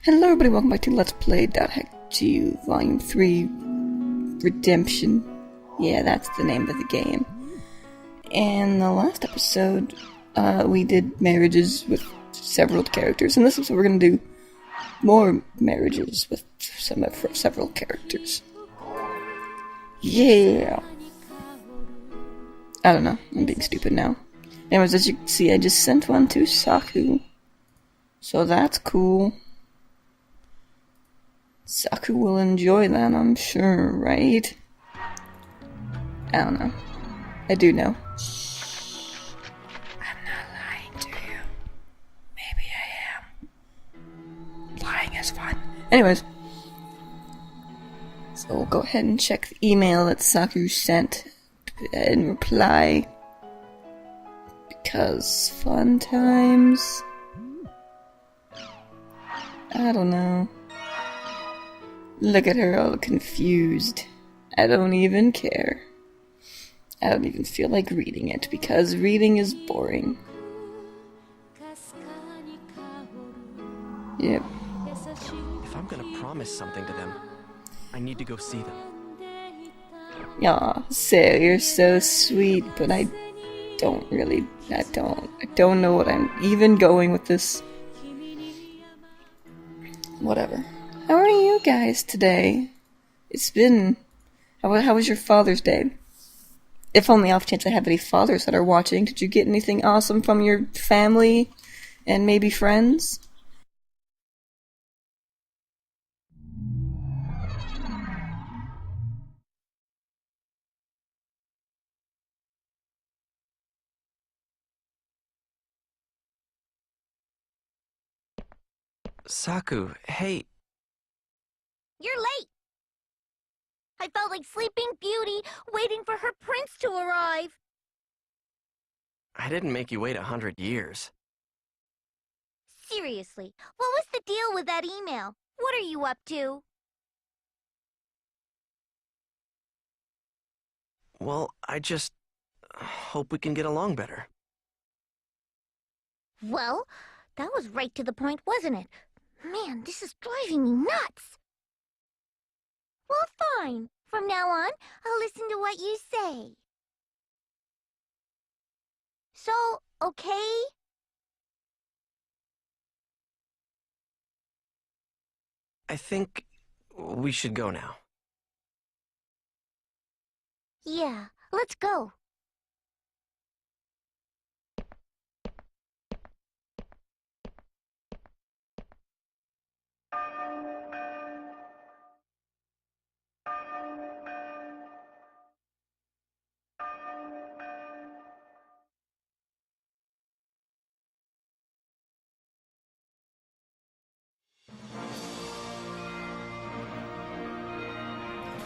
Hello everybody, welcome back to Let's Play .heck Volume 3 Redemption. Yeah, that's the name of the game. In the last episode, we did marriages with several characters. In this episode, we're going to do more marriages with several characters. Yeah! I don't know, I'm being stupid now. Anyways, as you can see, I just sent one to Saku. So that's cool. Saku will enjoy that, I'm sure, right? I don't know. I do know. I'm not lying to you. Maybe I am. Lying is fun. Anyways. So we'll go ahead and check the email that Saku sent and reply. Because fun times. I don't know. Look at her all confused. I don't even care. I don't even feel like reading it because reading is boring. Yep. If I'm gonna promise something to them, I need to go see them. Aw, Sarah, you're so sweet, but I don't know what I'm even going with this. Whatever. How are you guys today? It's been... How was your Father's Day? If on the off chance I have any fathers that are watching, did you get anything awesome from your family and maybe friends? Saku, hey. You're late! I felt like Sleeping Beauty waiting for her prince to arrive. I didn't make you wait 100 years. Seriously, what was the deal with that email? What are you up to? Well, I just hope we can get along better. Well, that was right to the point, wasn't it? Man, this is driving me nuts. Well, fine. From now on, I'll listen to what you say. So, okay? I think we should go now. Yeah, let's go.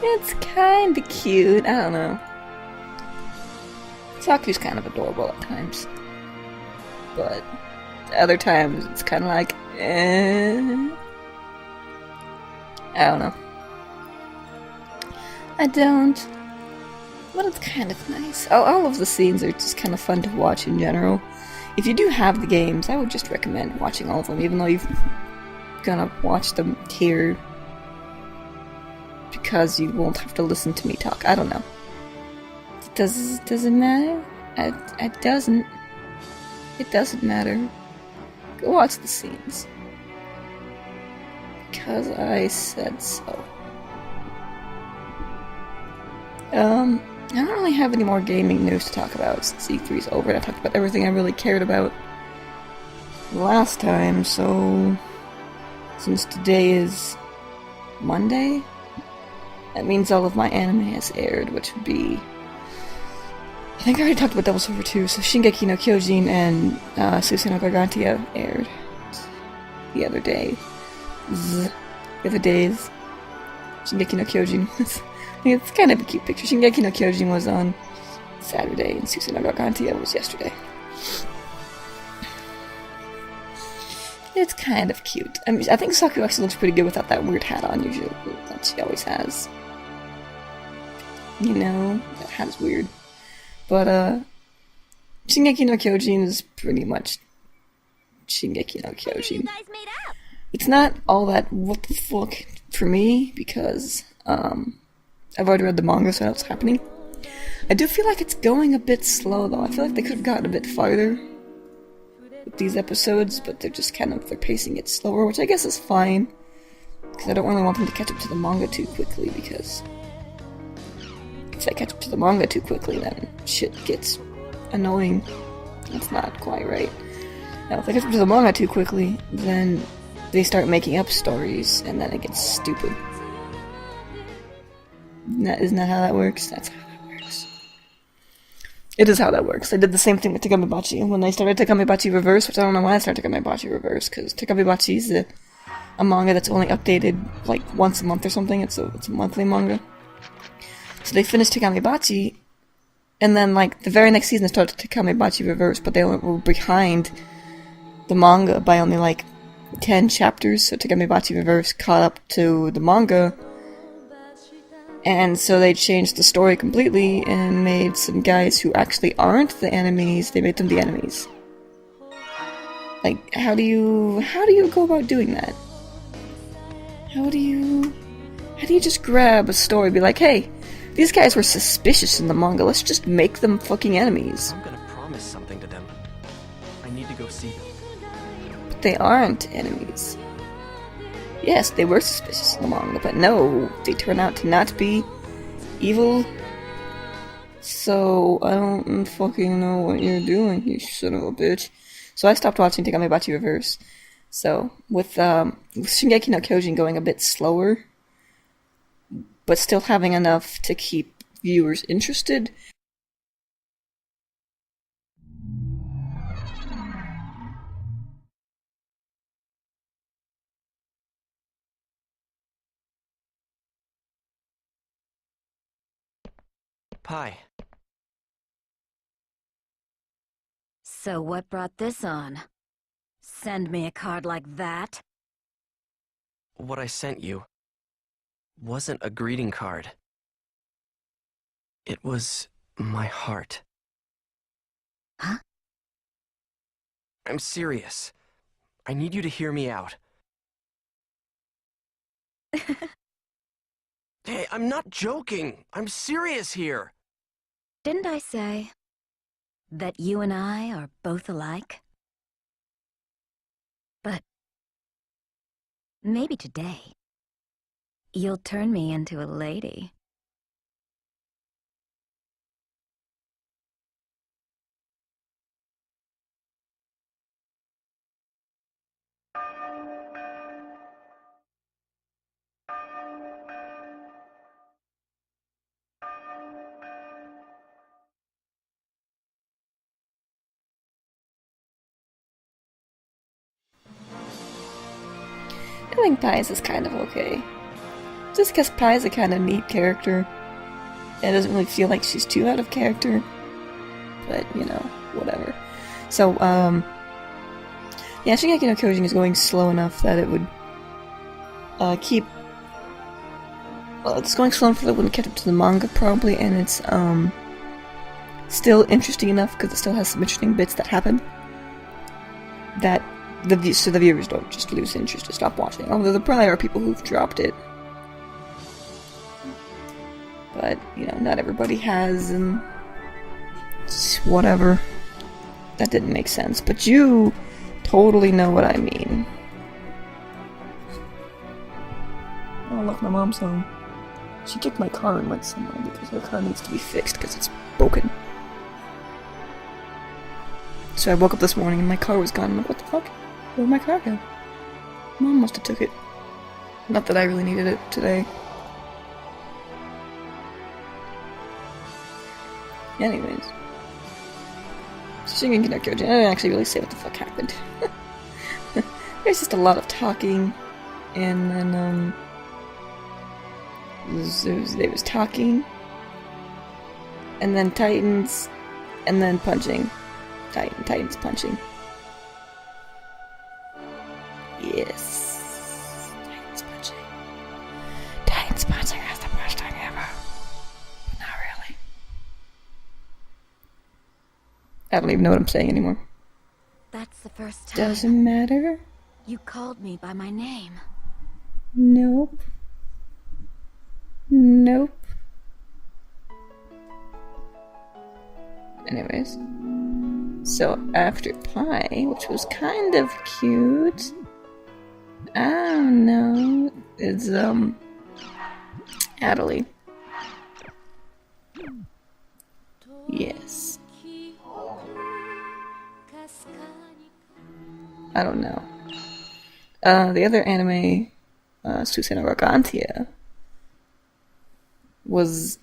It's kinda cute, I don't know. Saku's kind of adorable at times. But other times it's kinda like, I don't know. But it's kind of nice. All of the scenes are just kind of fun to watch in general. If you do have the games, I would just recommend watching all of them, even though you're gonna watch them here because you won't have to listen to me talk. I don't know. Does it matter? It doesn't. It doesn't matter. Go watch the scenes. Because I said so. I don't really have any more gaming news to talk about since E3's over and I talked about everything I really cared about last time, so since today is Monday, that means all of my anime has aired, which would be... I think I already talked about Devil's Over 2, so Shingeki no Kyojin and Susanoo no Gargantia aired the other day. The other days. Shingeki no Kyojin was... it's kind of a cute picture. Shingeki no Kyojin was on Saturday, and Susanoo no Gargantia was yesterday. It's kind of cute. I mean, I think Saku actually looks pretty good without that weird hat on, usually, that she always has. You know, that hat is weird. But, Shingeki no Kyojin is pretty much Shingeki no Kyojin. You guys made up. It's not all that what the fuck for me, because I've already read the manga, so I know what's happening. I do feel like it's going a bit slow, though. I feel like they could have gotten a bit farther with these episodes, but they're just they're pacing it slower, which I guess is fine. Because I don't really want them to catch up to the manga too quickly, because if they catch up to the manga too quickly, then shit gets annoying. That's not quite right. Now, if they catch up to the manga too quickly, then they start making up stories, and then it gets stupid. Isn't that how that works? That's how that works. It is how that works. They did the same thing with Takamibachi. When they started Takamibachi Reverse, which I don't know why I started Takamibachi Reverse, because Takamibachi is a manga that's only updated like once a month or something. It's a monthly manga. So they finished Takamibachi, and then like the very next season they started Takamibachi Reverse, but they were behind the manga by only like 10 chapters, so Takamibachi Reverse caught up to the manga, and so they changed the story completely and made some guys who actually aren't the enemies, they made them the enemies. Like, how do you go about doing that? How do you just grab a story and be like, hey, these guys were suspicious in the manga, let's just make them fucking enemies. I'm gonna promise something to them. I need to go see them. They aren't enemies. Yes, they were suspicious in the manga, but no, they turn out to not be evil. So, I don't fucking know what you're doing, you son of a bitch. So I stopped watching Takamibachi Reverse. So, with Shingeki no Kyojin going a bit slower, but still having enough to keep viewers interested, Pie. So what brought this on? Send me a card like that? What I sent you wasn't a greeting card. It was my heart. Huh? I'm serious. I need you to hear me out. Hey, I'm not joking. I'm serious here. Didn't I say that you and I are both alike? But maybe today you'll turn me into a lady. I think Pies is kind of okay. Just because Pie's a kind of neat character. It doesn't really feel like she's too out of character. But, you know, whatever. So, yeah, Shingeki no Kyojin is going slow enough that it would keep... Well, it's going slow enough that it wouldn't catch up to the manga, probably, and it's, still interesting enough, because it still has some interesting bits that happen, that so the viewers don't just lose interest to stop watching. Although there probably are people who've dropped it. But, you know, not everybody has, and whatever. That didn't make sense, but you totally know what I mean. Oh look, my mom's home. She kicked my car and went somewhere because her car needs to be fixed because it's broken. So I woke up this morning and my car was gone. I'm like, what the fuck? Where'd my car go? Mom must have took it. Not that I really needed it today. Anyways. Shingeki no Kyojin. I didn't actually really say what the fuck happened. There's just a lot of talking. And then, there was talking. And then Titans. And then punching. Titans punching. Yes. Titans punching. Titans punching is the best thing ever. But not really. I don't even know what I'm saying anymore. That's the first time. Doesn't matter. You called me by my name. Nope. Nope. Anyways. So after Pie, which was kind of cute, I don't know, it's, Adelie. Yes. I don't know. The other anime, Susano Gargantia, was,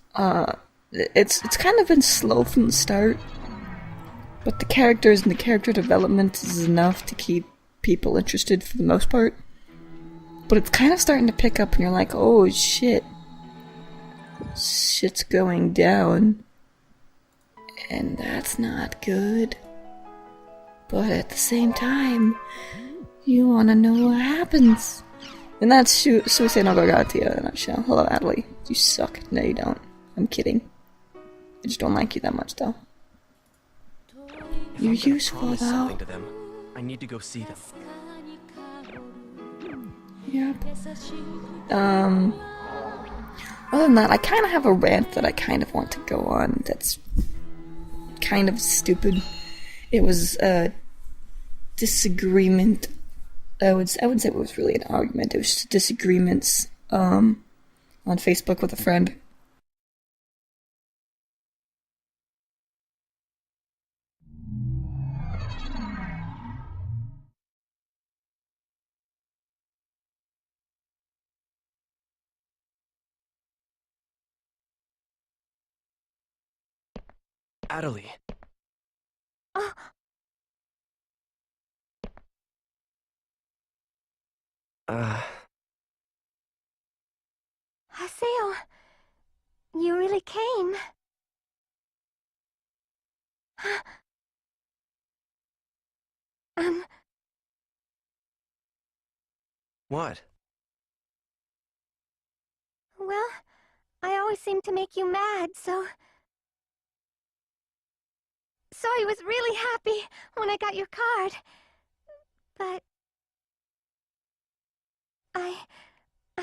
it's kind of been slow from the start, but the characters and the character development is enough to keep people interested for the most part. But it's kind of starting to pick up and you're like, oh shit. Shit's going down. And that's not good. But at the same time, you wanna know what happens. And that's Suicide no Gargantia in a nutshell. Hello, Adelie. You suck. No, you don't. I'm kidding. I just don't like you that much, though. You're useful, Promise though. something to them. I need to go see them. Yep. Other than that, I kind of have a rant that I kind of want to go on that's kind of stupid. It was a disagreement. I wouldn't say it was really an argument. It was just disagreements on Facebook with a friend. Adelie. Haseo, you really came. What? Well, I always seem to make you mad, so I was really happy when I got your card. But I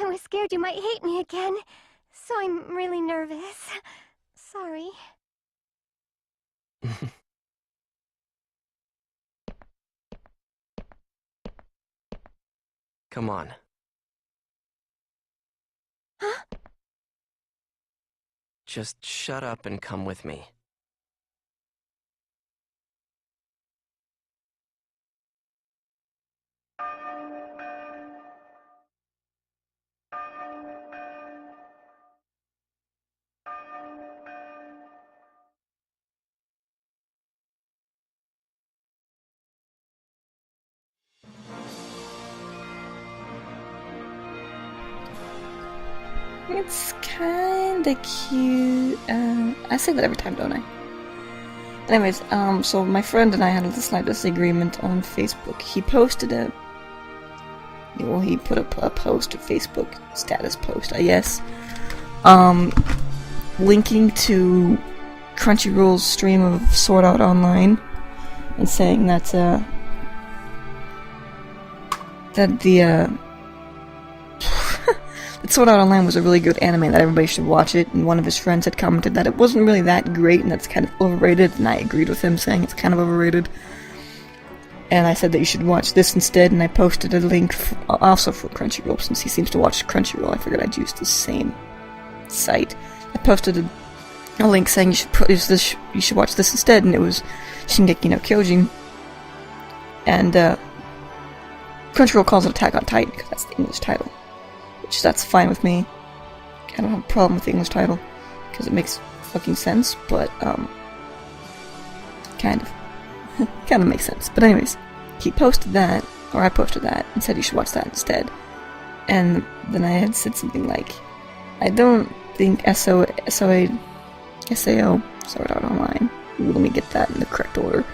was scared you might hate me again, so I'm really nervous. Sorry. Come on. Huh? Just shut up and come with me. It's kinda cute. I say that every time, don't I? Anyways, so my friend and I had a slight disagreement on Facebook. He posted he put up a post, a Facebook status post, I guess, linking to Crunchyroll's stream of Sword Art Online, and saying that that Sword Art Online was a really good anime, that everybody should watch it, and one of his friends had commented that it wasn't really that great and that's kind of overrated, and I agreed with him, saying it's kind of overrated. And I said that you should watch this instead, and I posted a link also for Crunchyroll, since he seems to watch Crunchyroll. I figured I'd use the same site. I posted a link saying you should watch this instead, and it was Shingeki no Kyojin. And Crunchyroll calls it Attack on Titan because that's the English title. Which, that's fine with me. I don't have a problem with the English title, because it makes fucking sense, but, kind of makes sense. But anyways, he posted that, or I posted that, and said you should watch that instead. And then I had said something like, I don't think SAO, Sword Art Online, let me get that in the correct order.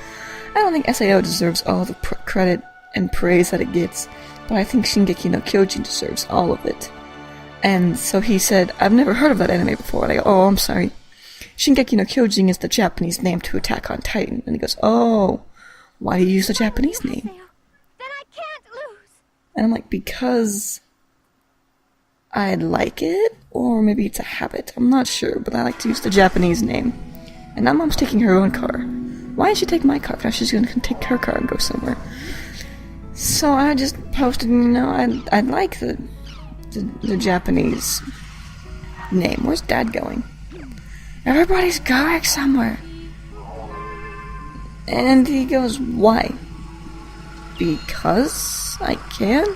I don't think SAO deserves all the credit and praise that it gets, but I think Shingeki no Kyojin deserves all of it. And so he said, I've never heard of that anime before. And I go, oh, I'm sorry. Shingeki no Kyojin is the Japanese name to Attack on Titan. And he goes, oh, why do you use the Japanese name? Then I can't lose. And I'm like, because I like it, or maybe it's a habit. I'm not sure, but I like to use the Japanese name. And now Mom's taking her own car. Why did she take my car? Now she's gonna take her car and go somewhere. So I just posted, I like the Japanese name. Where's Dad going? Everybody's going somewhere. And he goes, why? Because I can?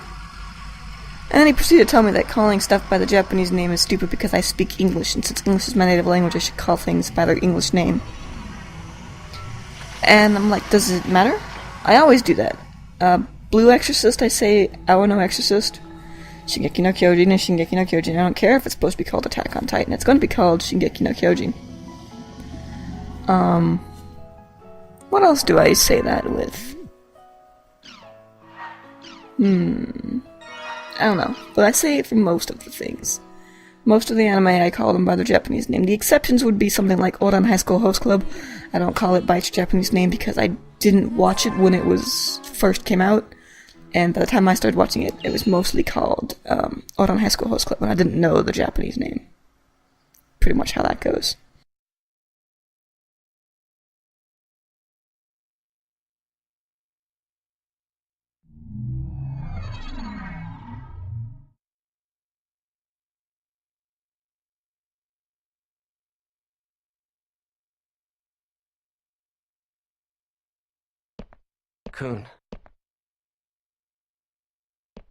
And then he proceeded to tell me that calling stuff by the Japanese name is stupid because I speak English, and since English is my native language, I should call things by their English name. And I'm like, does it matter? I always do that. Blue Exorcist, I say Awa no Exorcist. Shingeki no Kyojin is Shingeki no Kyojin. I don't care if it's supposed to be called Attack on Titan. It's going to be called Shingeki no Kyojin. What else do I say that with? I don't know, but I say it for most of the things. Most of the anime, I call them by their Japanese name. The exceptions would be something like Oran High School Host Club. I don't call it by its Japanese name because I didn't watch it when it was first came out, and by the time I started watching it, it was mostly called Oran High School Host Club, and I didn't know the Japanese name. Pretty much how that goes. Kun.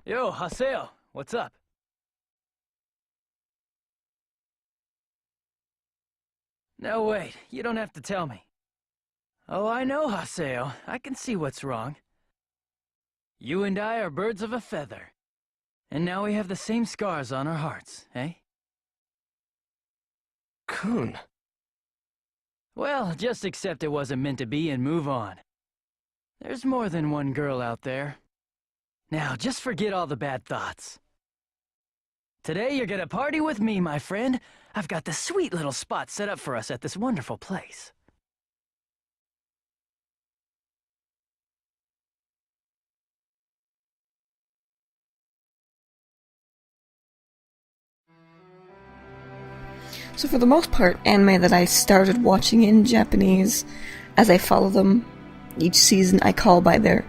Yo, Haseo, what's up? No, wait, you don't have to tell me. Oh, I know, Haseo. I can see what's wrong. You and I are birds of a feather. And now we have the same scars on our hearts, eh? Kun. Well, just accept it wasn't meant to be and move on. There's more than one girl out there. Now, just forget all the bad thoughts. Today you're gonna party with me, my friend. I've got this sweet little spot set up for us at this wonderful place. So for the most part, anime that I started watching in Japanese, as I follow them, each season I call by their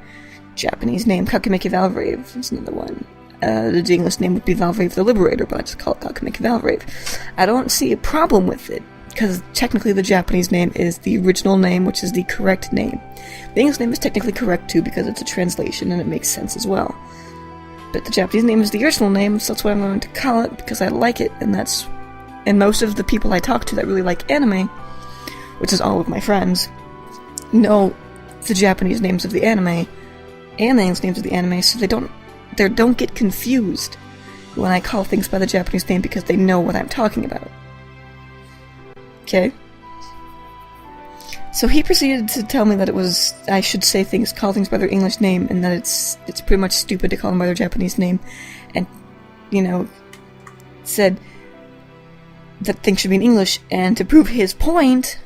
Japanese name. Kakemeki Valvrave is another one. The English name would be Valvrave the Liberator, but I just call it Kakemeki Valvrave. I don't see a problem with it, because technically the Japanese name is the original name, which is the correct name. The English name is technically correct too, because it's a translation and it makes sense as well. But the Japanese name is the original name, so that's what I'm going to call it, because I like it, and most of the people I talk to that really like anime, which is all of my friends, know the Japanese names of the anime and the English names of the anime, so they don't get confused when I call things by the Japanese name because they know what I'm talking about. Okay? So he proceeded to tell me that I should call things by their English name, and that it's pretty much stupid to call them by their Japanese name, and, said that things should be in English, and to prove his point,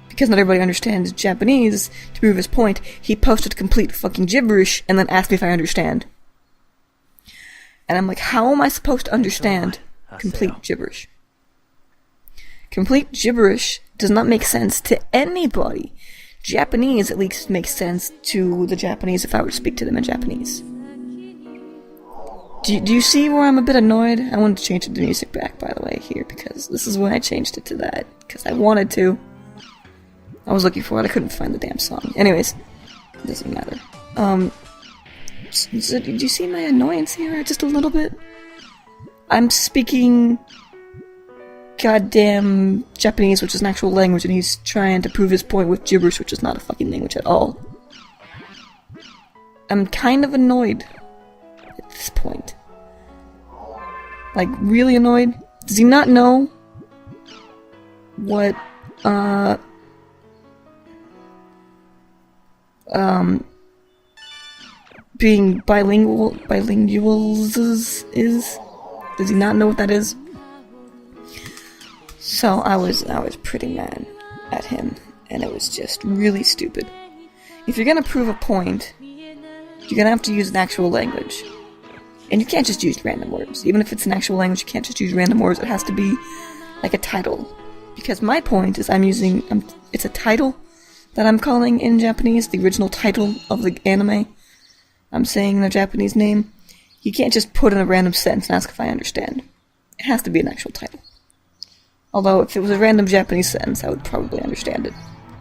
because not everybody understands Japanese, to prove his point, he posted complete fucking gibberish and then asked me if I understand. And I'm like, how am I supposed to understand complete gibberish? Complete gibberish does not make sense to anybody. Japanese at least makes sense to the Japanese if I were to speak to them in Japanese. Do you see where I'm a bit annoyed? I wanted to change the music back, by the way, here, because this is why I changed it to that. Because I wanted to. I was looking for it, I couldn't find the damn song. Anyways, it doesn't matter. So did you see my annoyance here just a little bit? I'm speaking goddamn Japanese, which is an actual language, and he's trying to prove his point with gibberish, which is not a fucking language at all. I'm kind of annoyed at this point. Like, really annoyed? Does he not know what, being bilinguals is? Does he not know what that is? So I was pretty mad at him, and it was just really stupid. If you're gonna prove a point, you're gonna have to use an actual language. And you can't just use random words. Even if it's an actual language, you can't just use random words. It has to be like a title. Because my point is it's a title that I'm calling in Japanese, the original title of the anime. I'm saying the Japanese name. You can't just put in a random sentence and ask if I understand. It has to be an actual title. Although, if it was a random Japanese sentence, I would probably understand it.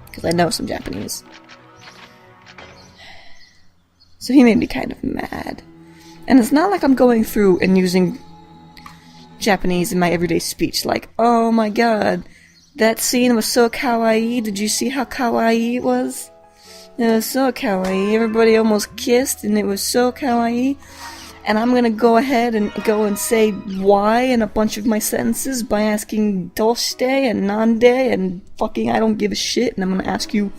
Because I know some Japanese. So he made me kind of mad. And it's not like I'm going through and using Japanese in my everyday speech, like, oh my god, that scene was so kawaii, did you see how kawaii it was? It was so kawaii, everybody almost kissed, and it was so kawaii. And I'm gonna go ahead and say why in a bunch of my sentences by asking doshite and nande and fucking I don't give a shit, and I'm gonna ask you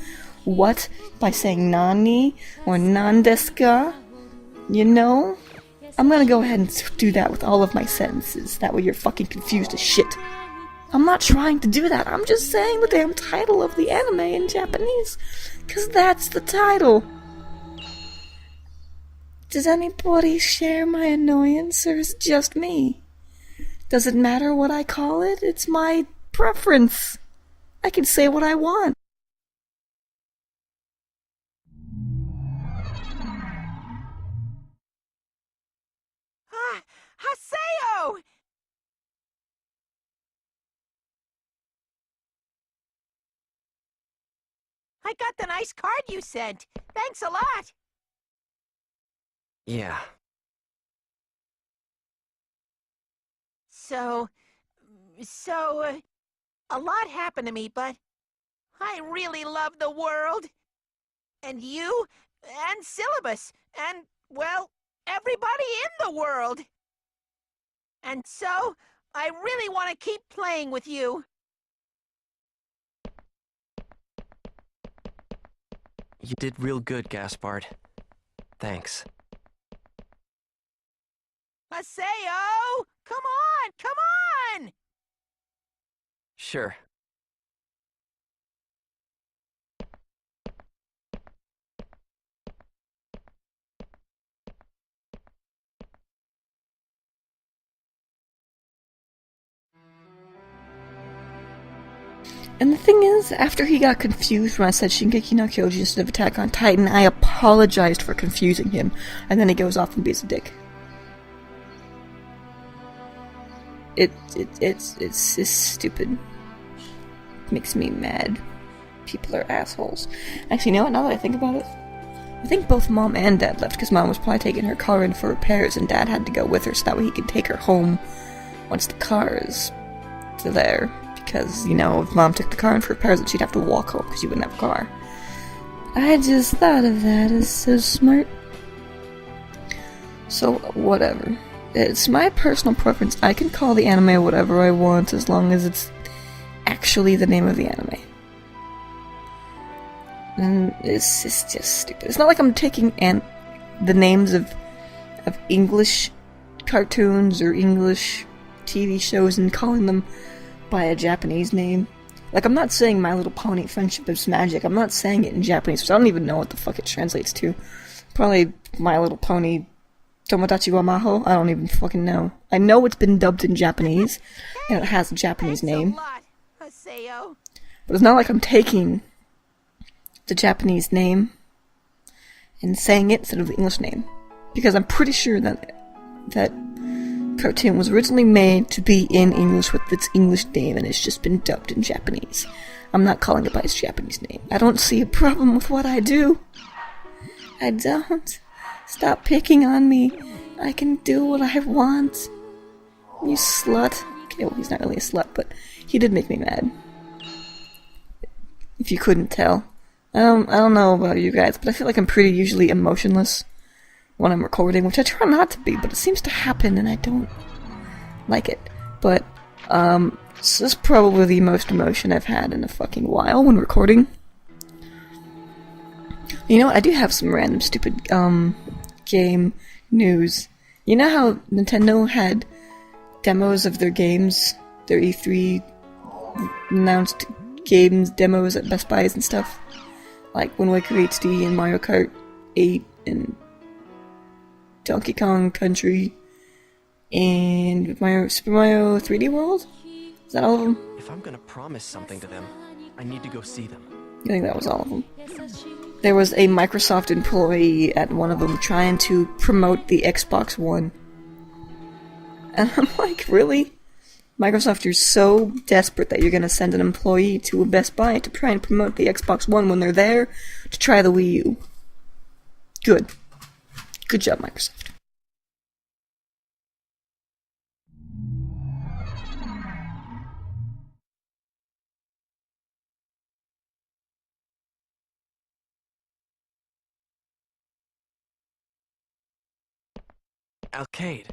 what by saying nani or nandeska, you know? I'm gonna go ahead and do that with all of my sentences, that way you're fucking confused as shit. I'm not trying to do that, I'm just saying the damn title of the anime in Japanese, cause that's the title. Does anybody share my annoyance, or is it just me? Does it matter what I call it? It's my preference. I can say what I want. Haseo! I got the nice card you sent. Thanks a lot. Yeah. So, a lot happened to me, but I really love the world. And you, and Syllabus, and, well, everybody in the world. And so, I really want to keep playing with you. You did real good, Gaspard. Thanks. Haseo! Come on! Come on! Sure. And the thing is, after he got confused when I said Shingeki no Kyojin instead of Attack on Titan, I apologized for confusing him, and then he goes off and beats a dick. It's stupid. It makes me mad. People are assholes. Actually, you know what, now that I think about it, I think both Mom and Dad left, because Mom was probably taking her car in for repairs, and Dad had to go with her so that way he could take her home once the car is there. Because, you know, if Mom took the car in for repairs, then she'd have to walk home because she wouldn't have a car. I just thought of that as so smart. So, whatever. It's my personal preference. I can call the anime whatever I want as long as it's actually the name of the anime. And it's just stupid. It's not like I'm taking the names of English cartoons or English TV shows and calling them by a Japanese name. Like, I'm not saying My Little Pony Friendship is Magic. I'm not saying it in Japanese, so I don't even know what the fuck it translates to. Probably My Little Pony Tomodachi wa Maho? I don't even fucking know. I know it's been dubbed in Japanese, and it has a Japanese name. But it's not like I'm taking the Japanese name and saying it instead of the English name. Because I'm pretty sure that cartoon was originally made to be in English with its English name, and it's just been dubbed in Japanese. I'm not calling it by its Japanese name. I don't see a problem with what I do. I don't. Stop picking on me. I can do what I want. You slut. Okay, well, he's not really a slut, but he did make me mad. If you couldn't tell. I don't know about you guys, but I feel like I'm pretty usually emotionless when I'm recording, which I try not to be, but it seems to happen and I don't like it. But, this is probably the most emotion I've had in a fucking while when recording. You know what, I do have some random stupid, game news. You know how Nintendo had demos of their games, their E3 announced games demos at Best Buys and stuff? Like Wind Waker HD and Mario Kart 8 and Donkey Kong Country and Mario, Super Mario 3D World? Is that all of them? If I'm gonna promise something to them, I need to go see them. I think that was all of them. There was a Microsoft employee at one of them trying to promote the Xbox One. And I'm like, really? Microsoft, you're so desperate that you're gonna send an employee to a Best Buy to try and promote the Xbox One when they're there to try the Wii U. Good. Good job, Microsoft. Alcade.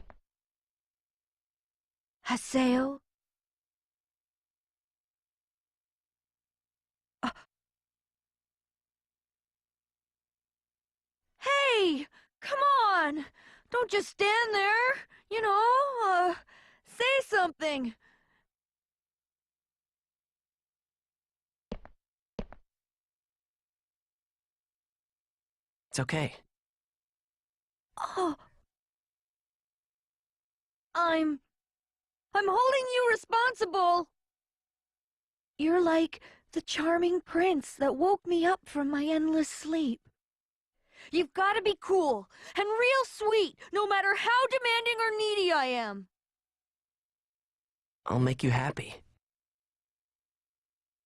Haseo? Hey! Come on! Don't just stand there! You know, say something! It's okay. Oh. I'm holding you responsible! You're like the charming prince that woke me up from my endless sleep. You've gotta be cool and real sweet, no matter how demanding or needy I am. I'll make you happy.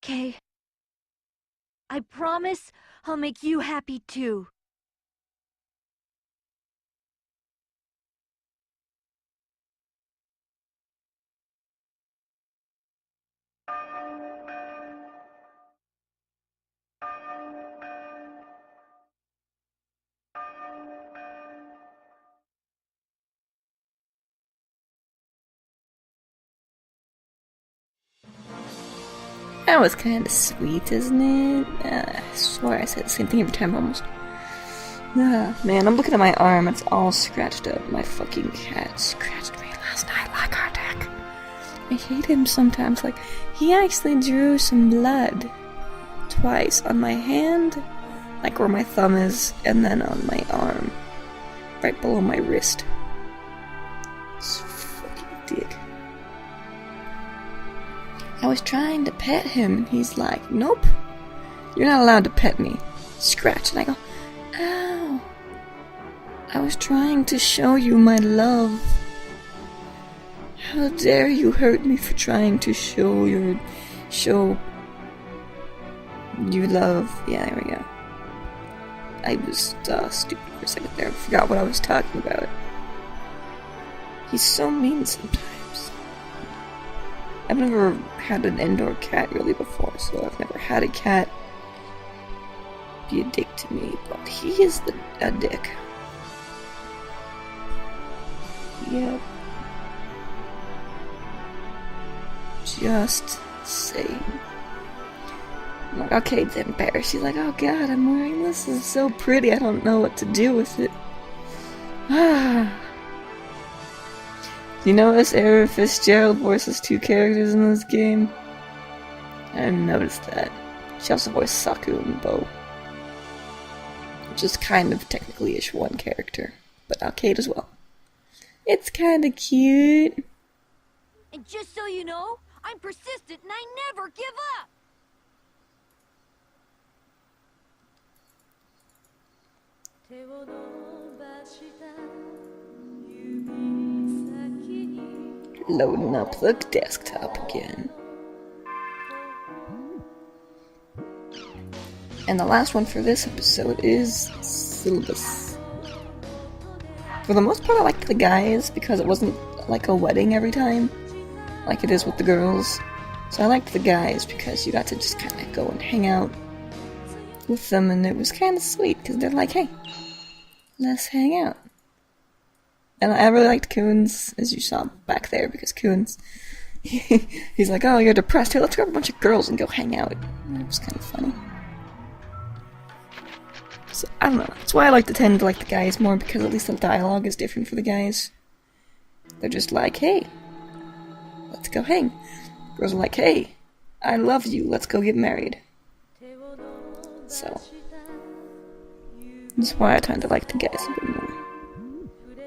Okay. I promise I'll make you happy too. That was kind of sweet, isn't it? I swear I said the same thing every time almost. Man, I'm looking at my arm, it's all scratched up. My fucking cat scratched me last night like our dick. I hate him sometimes, like, he actually drew some blood. Twice, on my hand, like where my thumb is, and then on my arm. Right below my wrist. This fucking dick. I was trying to pet him, and he's like, nope, you're not allowed to pet me. Scratch. And I go, ow. I was trying to show you my love. How dare you hurt me for trying to show you love. Yeah, there we go. I was stupid for a second there. I forgot what I was talking about. He's so mean sometimes. I've never had an indoor cat really before, so I've never had a cat be a dick to me, but he is a dick. Yep. Just saying. I'm like, okay, it's embarrassed. She's like, oh god, I'm wearing this. This is so pretty. I don't know what to do with it. Ah. You notice Aaron Fitzgerald voices two characters in this game? I didn't notice that. She also voiced Saku and Bo. Which is kind of technically-ish one character. But Arcade as well. It's kinda cute. And just so you know, I'm persistent and I never give up! Loading up the desktop again. And the last one for this episode is Syllabus. For the most part, I liked the guys because it wasn't like a wedding every time, like it is with the girls. So I liked the guys because you got to just kind of go and hang out with them, and it was kind of sweet because they're like, hey, let's hang out. And I really liked Coons, as you saw back there, because Coons, he's like, oh, you're depressed, hey, let's grab a bunch of girls and go hang out. And it was kind of funny. So, I don't know, that's why I like to tend to like the guys more, because at least the dialogue is different for the guys. They're just like, hey, let's go hang. Girls are like, hey, I love you, let's go get married. So, that's why I tend to like the guys a bit more.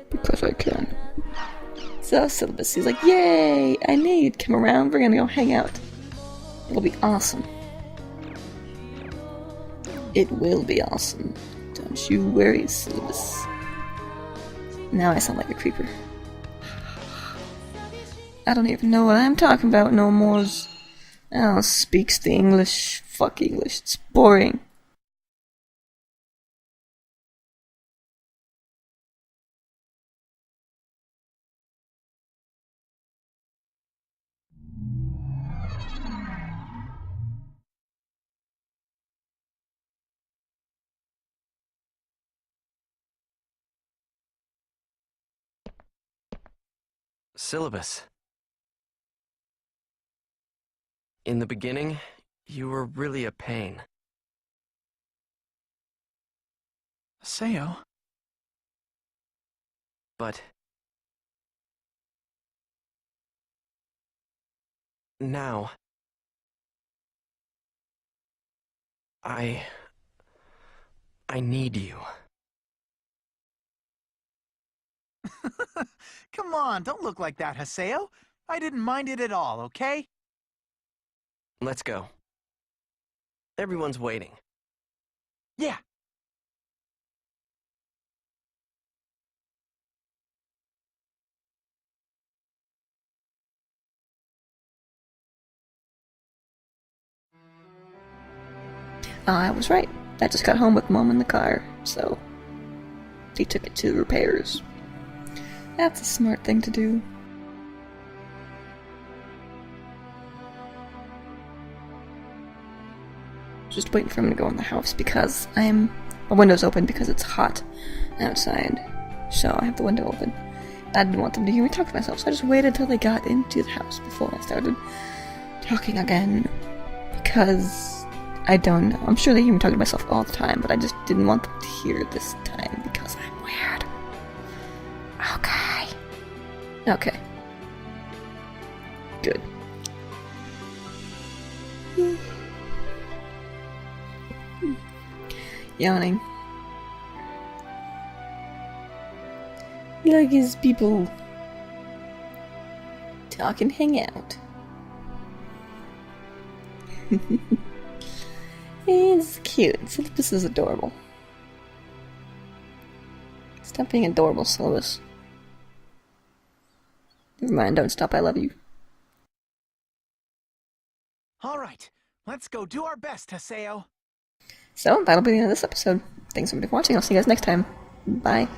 Because I can. So Syllabus, he's like, yay! I knew you'd come around. We're gonna go hang out. It'll be awesome. It will be awesome. Don't you worry, Syllabus. Now I sound like a creeper. I don't even know what I'm talking about no more. Oh, speaks the English. Fuck English. It's boring. Syllabus. In the beginning, you were really a pain. Seo? But now, I need you. Come on, don't look like that, Haseo. I didn't mind it at all, okay? Let's go. Everyone's waiting. Yeah. I was right. I just got home with Mom in the car, so he took it to repairs. That's a smart thing to do. Just waiting for him to go in the house because my window's open because it's hot outside. So I have the window open. I didn't want them to hear me talk to myself, so I just waited till they got into the house before I started talking again. Because I don't know. I'm sure they hear me talking to myself all the time, but I just didn't want them to hear this time because I'm weird. Okay. Okay. Good. Yawning. Like his people talk and hang out. It's cute. Syllabus is adorable. Stop being adorable, Syllabus. Never mind, don't stop, I love you. All right, let's go do our best, Haseo. So, that'll be the end of this episode. Thanks everybody for watching, I'll see you guys next time. Bye.